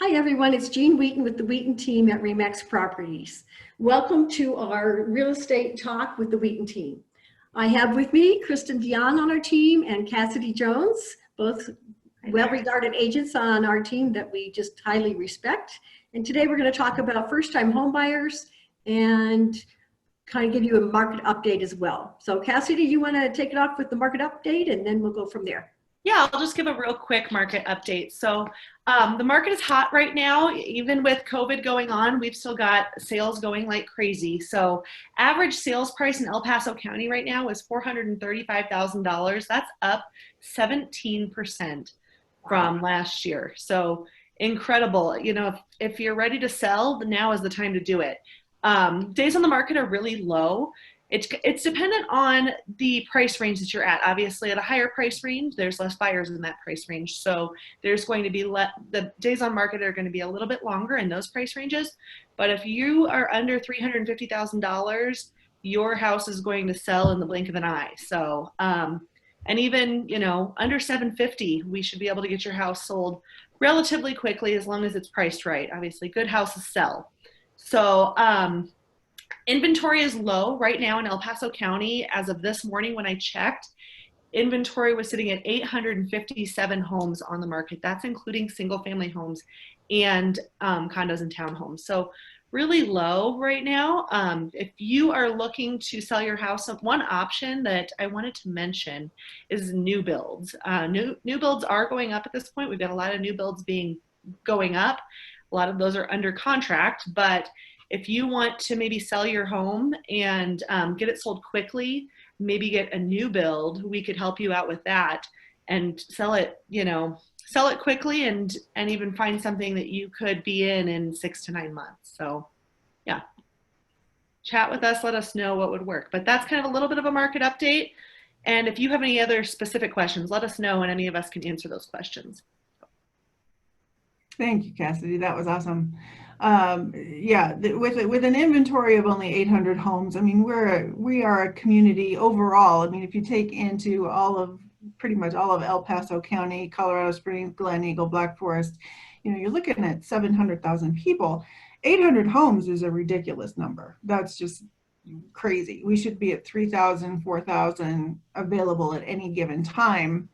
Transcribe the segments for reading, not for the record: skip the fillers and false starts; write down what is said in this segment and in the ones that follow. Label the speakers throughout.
Speaker 1: Hi everyone, it's Jean Wheaton with the Wheaton team at Remax Properties. Welcome to our real estate talk with the Wheaton team. I have with me Kristen Dion on our team and Cassidy Jones, both well-regarded agents on our team that we just highly respect. And today we're going to talk about first-time home buyers and kind of give you a market update as well. So Cassidy, you want to take it off with the market update and then we'll go from there.
Speaker 2: Yeah, I'll just give a real quick market update. So the market is hot right now. Even with COVID going on, we've still got sales going like crazy. So average sales price in El Paso County right now is $435,000. That's up 17% from last year. So incredible. You know, if you're ready to sell, now is the time to do it. Days on the market are really low. It's dependent on the price range that you're at. Obviously, at a higher price range, there's less buyers in that price range. So there's going to be the days on market are going to be a little bit longer in those price ranges. But if you are under $350,000, your house is going to sell in the blink of an eye. So, and even, under 750, we should be able to get your house sold relatively quickly as long as it's priced right. Obviously, good houses sell. So, inventory is low right now in El Paso County. As of this morning when I checked, inventory was sitting at 857 homes on the market. That's including single family homes and condos and townhomes. So really low right now. If you are looking to sell your house, one option that I wanted to mention is new builds. New builds are going up at this point. We've got a lot of new builds going up. A lot of those are under contract, but if you want to maybe sell your home and get it sold quickly, maybe get a new build, we could help you out with that and sell it quickly and even find something that you could be in 6 to 9 months. So yeah, chat with us, let us know what would work. But that's kind of a little bit of a market update. And if you have any other specific questions, let us know and any of us can answer those questions.
Speaker 3: Thank you, Cassidy. That was awesome. Yeah, with an inventory of only 800 homes, I mean, we are a community overall. I mean, if you take into pretty much all of El Paso County, Colorado Springs, Glen Eagle, Black Forest, you're looking at 700,000 people. 800 homes is a ridiculous number. That's just crazy. We should be at 3,000, 4,000 available at any given time.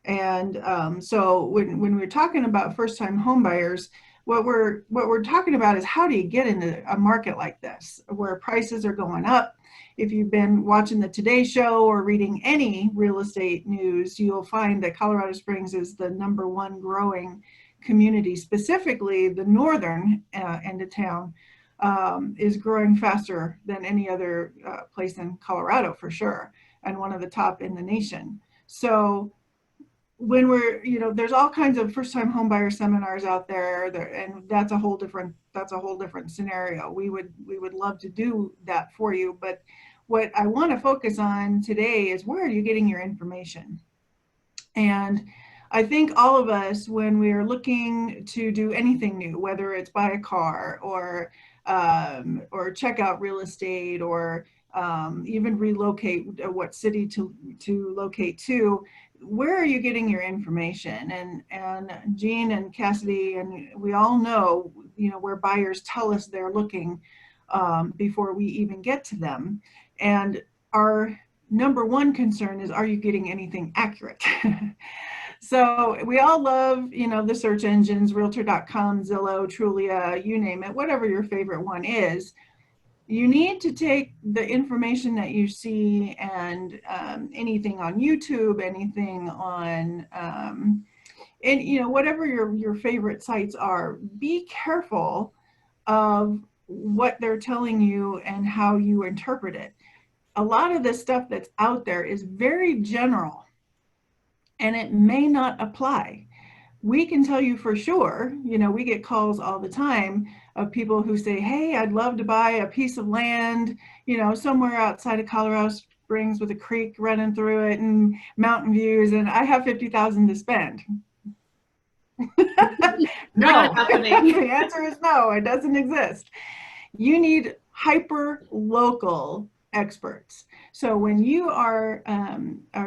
Speaker 3: And so when we're talking about first-time home buyers, what we're talking about is how do you get into a market like this where prices are going up. If you've been watching the Today Show or reading any real estate news, you'll find that Colorado Springs is the #1 growing community. Specifically, the northern end of town is growing faster than any other place in Colorado for sure, and one of the top in the nation. So when there's all kinds of first-time homebuyer seminars out there, and that's a whole different scenario. We would love to do that for you, but what I want to focus on today is where are you getting your information? And I think all of us, when we are looking to do anything new, whether it's buy a car or check out real estate or even relocate, what city to locate to, where are you getting your information? And Jean and Cassidy and we all know, where buyers tell us they're looking before we even get to them. And our #1 concern is, are you getting anything accurate? So we all love, the search engines, Realtor.com, Zillow, Trulia, you name it, whatever your favorite one is. You need to take the information that you see and anything on YouTube, anything on, and whatever your favorite sites are, be careful of what they're telling you and how you interpret it. A lot of the stuff that's out there is very general and it may not apply. We can tell you for sure, we get calls all the time of people who say, hey, I'd love to buy a piece of land, somewhere outside of Colorado Springs with a creek running through it and mountain views, and I have $50,000 to spend. No, the answer is no, it doesn't exist. You need hyper local experts. So when you are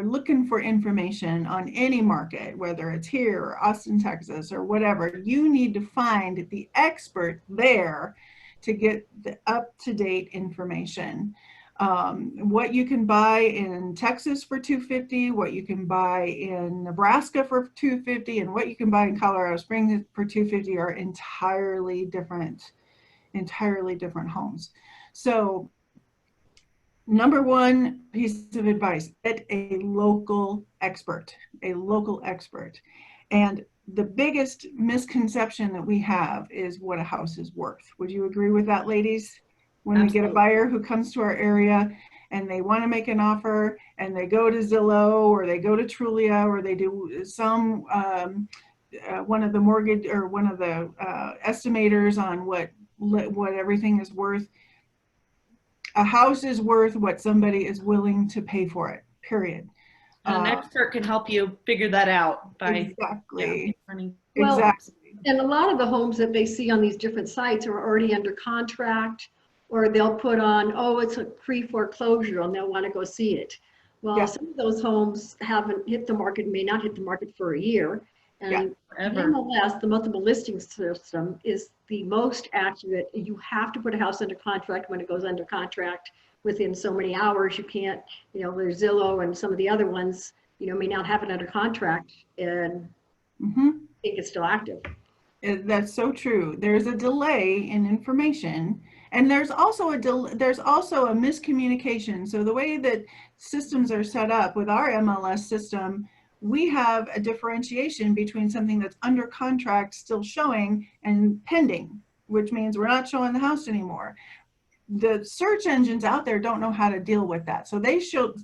Speaker 3: looking for information on any market, whether it's here or Austin, Texas, or whatever, you need to find the expert there to get the up-to-date information. What you can buy in Texas for $250, what you can buy in Nebraska for $250, and what you can buy in Colorado Springs for $250 are entirely different homes. So number one piece of advice, get a local expert. And the biggest misconception that we have is what a house is worth. Would you agree with that, ladies? When we get a buyer who comes to our area and they want to make an offer and they go to Zillow or they go to Trulia or they do some, one of the mortgage or one of the estimators on what everything is worth. A house is worth what somebody is willing to pay for it, period.
Speaker 2: An expert can help you figure that out by
Speaker 3: exactly.
Speaker 1: Well,
Speaker 3: exactly.
Speaker 1: And a lot of the homes that they see on these different sites are already under contract, or they'll put on, oh, it's a pre-foreclosure, and they'll want to go see it. Well,
Speaker 3: Yeah.
Speaker 1: some of those homes haven't hit the market, may not hit the market for a year. And
Speaker 2: Forever.
Speaker 1: nonetheless, the multiple listing system is the most accurate. You have to put a house under contract when it goes under contract within so many hours. You can't, there's Zillow and some of the other ones, may not have it under contract and think it's still active.
Speaker 3: That's so true. There's a delay in information, and there's also a miscommunication. So the way that systems are set up with our MLS system, we have a differentiation between something that's under contract still showing and pending, which means we're not showing the house anymore. The search engines out there don't know how to deal with that, so they show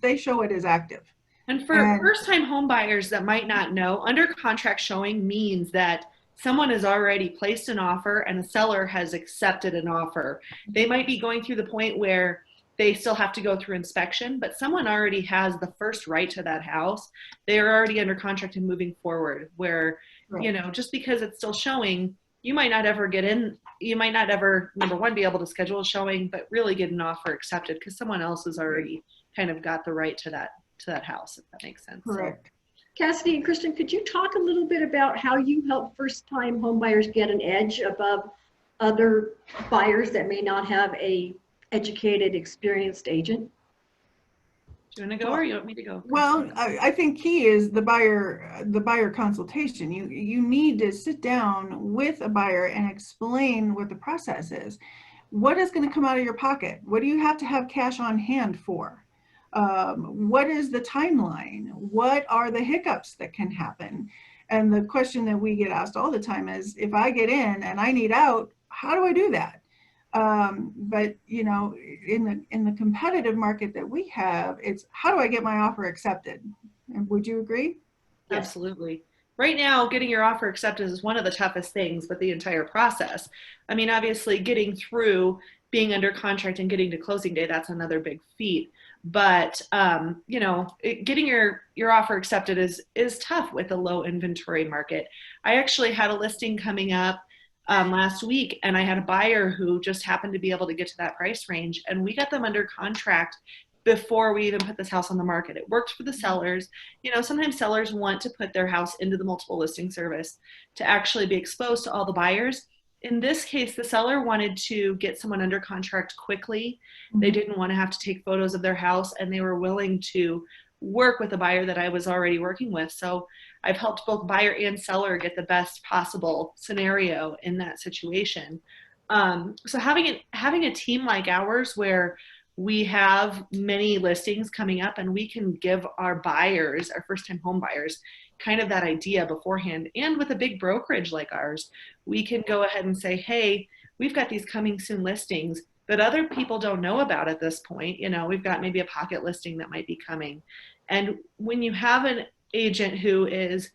Speaker 3: it as active.
Speaker 2: And for first-time home buyers that might not know, under contract showing means that someone has already placed an offer and the seller has accepted an offer. They might be going through the point where they still have to go through inspection, but someone already has the first right to that house. They're already under contract and moving forward, where, just because it's still showing, you might not ever get in, you might not ever, number one, be able to schedule a showing, but really get an offer accepted because someone else has already kind of got the right to that house, if that makes sense.
Speaker 3: Correct.
Speaker 2: So.
Speaker 1: Cassidy and Kristen, could you talk a little bit about how you help first-time home buyers get an edge above other buyers that may not have a educated, experienced agent?
Speaker 2: Do you want to go or you want me to go?
Speaker 3: Well, I think key is the buyer consultation. You need to sit down with a buyer and explain what the process is. What is going to come out of your pocket? What do you have to have cash on hand for? What is the timeline? What are the hiccups that can happen? And the question that we get asked all the time is, if I get in and I need out, how do I do that? But in the competitive market that we have, it's how do I get my offer accepted? And would you agree?
Speaker 2: Absolutely. Right now, getting your offer accepted is one of the toughest things with the entire process. I mean, obviously getting through being under contract and getting to closing day, that's another big feat. But, getting your offer accepted is tough with a low inventory market. I actually had a listing coming up last week, and I had a buyer who just happened to be able to get to that price range, and we got them under contract before we even put this house on the market. It worked for the sellers. Sometimes sellers want to put their house into the multiple listing service to actually be exposed to all the buyers. In this case, the seller wanted to get someone under contract quickly. They didn't want to have to take photos of their house, and they were willing to work with a buyer that I was already working with. So I've helped both buyer and seller get the best possible scenario in that situation. So having a team like ours where we have many listings coming up and we can give our buyers, our first-time home buyers, kind of that idea beforehand. And with a big brokerage like ours, we can go ahead and say, hey, we've got these coming soon listings that other people don't know about at this point. We've got maybe a pocket listing that might be coming. And when you have an agent who is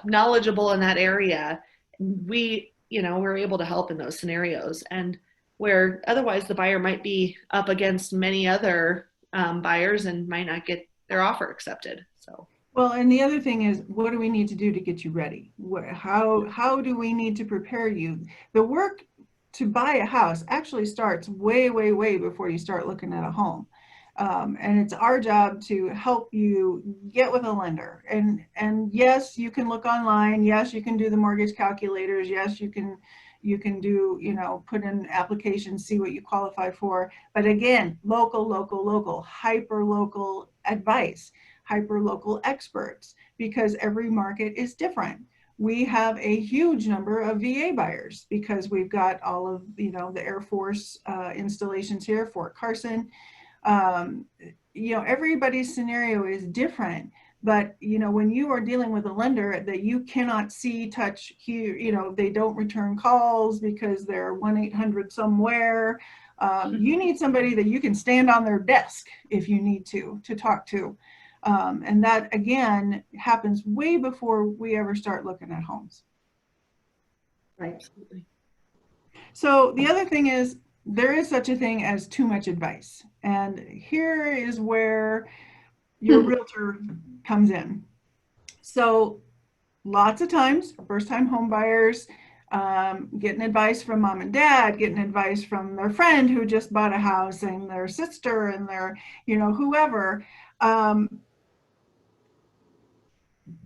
Speaker 2: knowledgeable in that area, we're able to help in those scenarios. And where otherwise the buyer might be up against many other buyers and might not get their offer accepted. So.
Speaker 3: Well, and the other thing is, what do we need to do to get you ready? How do we need to prepare you? The work to buy a house actually starts way, way, way before you start looking at a home. And it's our job to help you get with a lender. And yes, you can look online. Yes, you can do the mortgage calculators. Yes, you can do, put in applications, see what you qualify for. But again, local, hyper local advice, hyper local experts, because every market is different. We have a huge number of VA buyers because we've got all of, the Air Force installations here, Fort Carson. Everybody's scenario is different, but when you are dealing with a lender that you cannot see, touch, hear, they don't return calls because they're 1-800 somewhere. You need somebody that you can stand on their desk if you need to talk to. And that, again, happens way before we ever start looking at homes.
Speaker 1: Right.
Speaker 3: So the other thing is, there is such a thing as too much advice. And here is where your realtor comes in. So lots of times, first-time home buyers getting advice from mom and dad, getting advice from their friend who just bought a house, and their sister, and their, whoever.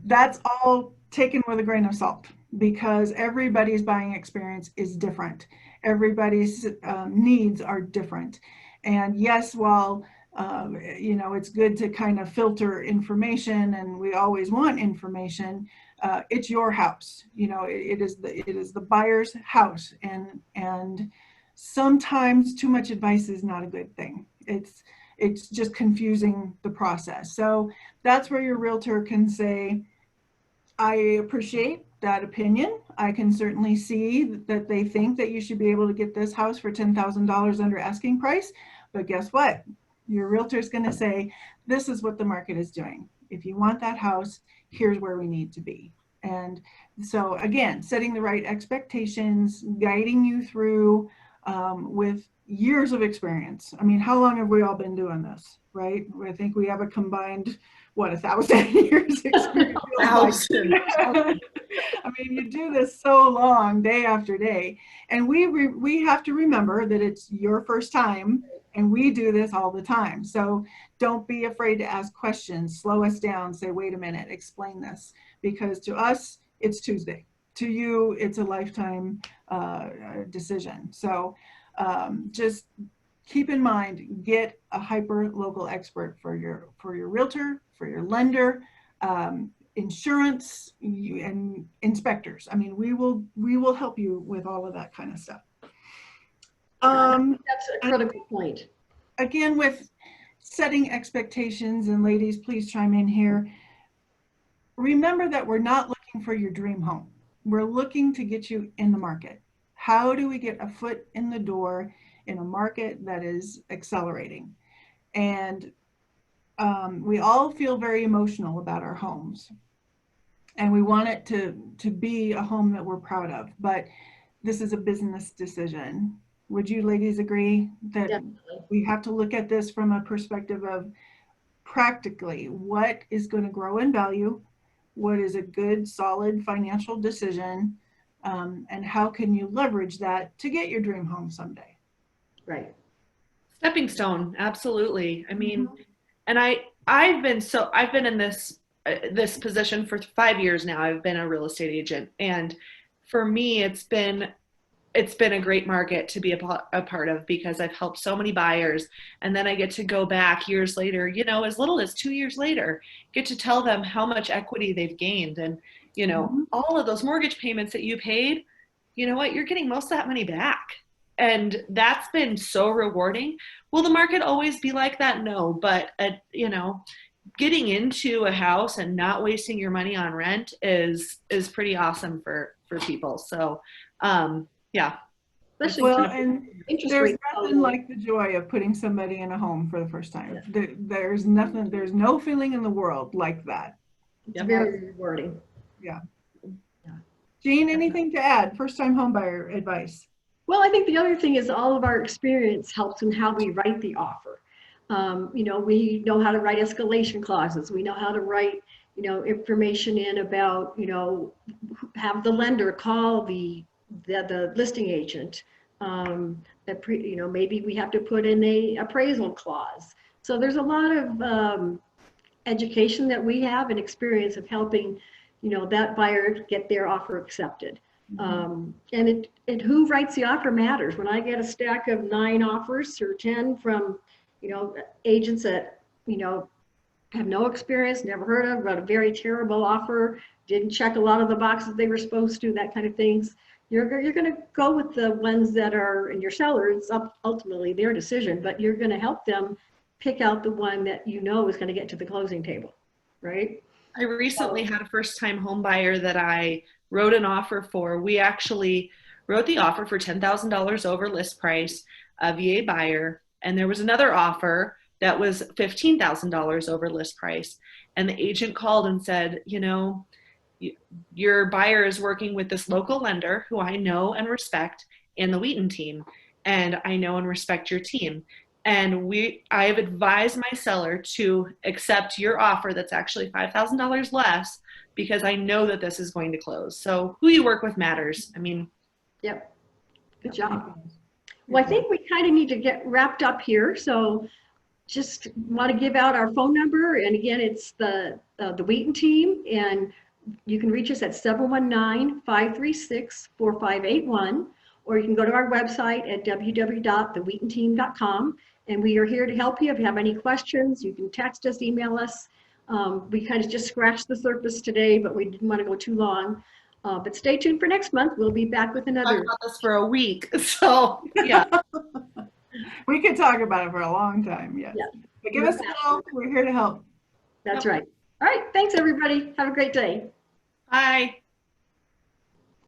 Speaker 3: That's all taken with a grain of salt, because everybody's buying experience is different. Everybody's needs are different. And yes, while it's good to kind of filter information, and we always want information, it's your house. It is the buyer's house, and sometimes too much advice is not a good thing. It's just confusing the process. So that's where your realtor can say, I appreciate that opinion. I can certainly see that they think that you should be able to get this house for $10,000 under asking price. But guess what? Your realtor is going to say, this is what the market is doing. If you want that house, here's where we need to be. And so again, setting the right expectations, guiding you through with years of experience. I mean, how long have we all been doing this, right? I think we have a combined, 1,000 years experience.
Speaker 2: 1,000.
Speaker 3: I mean, you do this so long, day after day. And we have to remember that it's your first time, and we do this all the time. So don't be afraid to ask questions. Slow us down, say, wait a minute, explain this. Because to us, it's Tuesday. To you, it's a lifetime decision. So just keep in mind, get a hyper local expert for your realtor, for your lender, insurance, and inspectors. I mean, we will help you with all of that kind of stuff.
Speaker 1: That's a critical point.
Speaker 3: Again, with setting expectations, and ladies, please chime in here. Remember that we're not looking for your dream home. We're looking to get you in the market. How do we get a foot in the door in a market that is accelerating? And we all feel very emotional about our homes, and we want it to be a home that we're proud of, but this is a business decision. Would you ladies agree that
Speaker 1: Definitely.
Speaker 3: we have to look at this from a perspective of practically what is going to grow in value, what is a good, solid financial decision, and how can you leverage that to get your dream home someday?
Speaker 1: Right.
Speaker 2: Stepping stone, absolutely. I mean, and I've been in this position for 5 years now. I've been a real estate agent, and for me, it's been a great market to be a part of, because I've helped so many buyers, and then I get to go back years later, as little as 2 years later, get to tell them how much equity they've gained, and all of those mortgage payments that you paid, you know what, you're getting most of that money back. And that's been so rewarding. Will the market always be like that? No, but getting into a house and not wasting your money on rent is pretty awesome for people. So yeah.
Speaker 1: Especially
Speaker 3: Well, and
Speaker 1: interest
Speaker 3: there's
Speaker 1: rates.
Speaker 3: nothing like the joy of putting somebody in a home for the first time. There's no feeling in the world like that.
Speaker 1: It's very rewarding.
Speaker 3: Yeah. Jean, anything to add? First time home buyer advice?
Speaker 1: Well, I think the other thing is all of our experience helps in how we write the offer. We know how to write escalation clauses. We know how to write, information in about, have the lender call the listing agent, Maybe we have to put in a appraisal clause. So there's a lot of education that we have and experience of helping, that buyer get their offer accepted. And who writes the offer matters. When I get a stack of 9 offers or 10 from, agents that, have no experience, never heard of, wrote a very terrible offer, didn't check a lot of the boxes they were supposed to, that kind of things. You're going to go with the ones that are, and your seller, it's ultimately their decision, but you're going to help them pick out the one that is going to get to the closing table, right?
Speaker 2: I recently had a first-time home buyer that I wrote an offer for. We actually wrote the offer for $10,000 over list price, a VA buyer, and there was another offer that was $15,000 over list price. And the agent called and said, your buyer is working with this local lender who I know and respect, and the Wheaton team, and I know and respect your team. And I have advised my seller to accept your offer that's actually $5,000 less because I know that this is going to close. So who you work with matters.
Speaker 1: Yep. Good job. Well, I think we kind of need to get wrapped up here. So just want to give out our phone number. And again, it's the Wheaton team. And you can reach us at 719-536-4581. Or you can go to our website at www.thewheatonteam.com. And we are here to help you. If you have any questions, you can text us, email us. We kind of just scratched the surface today, but we didn't want to go too long. But stay tuned for next month. We'll be back with another.
Speaker 2: Talk about this for a week. So, yeah.
Speaker 3: We could talk about it for a long time, yes.
Speaker 1: Yeah.
Speaker 3: But give us a call. We're here to help.
Speaker 1: That's right. All right. Thanks, everybody. Have a great day.
Speaker 2: Bye.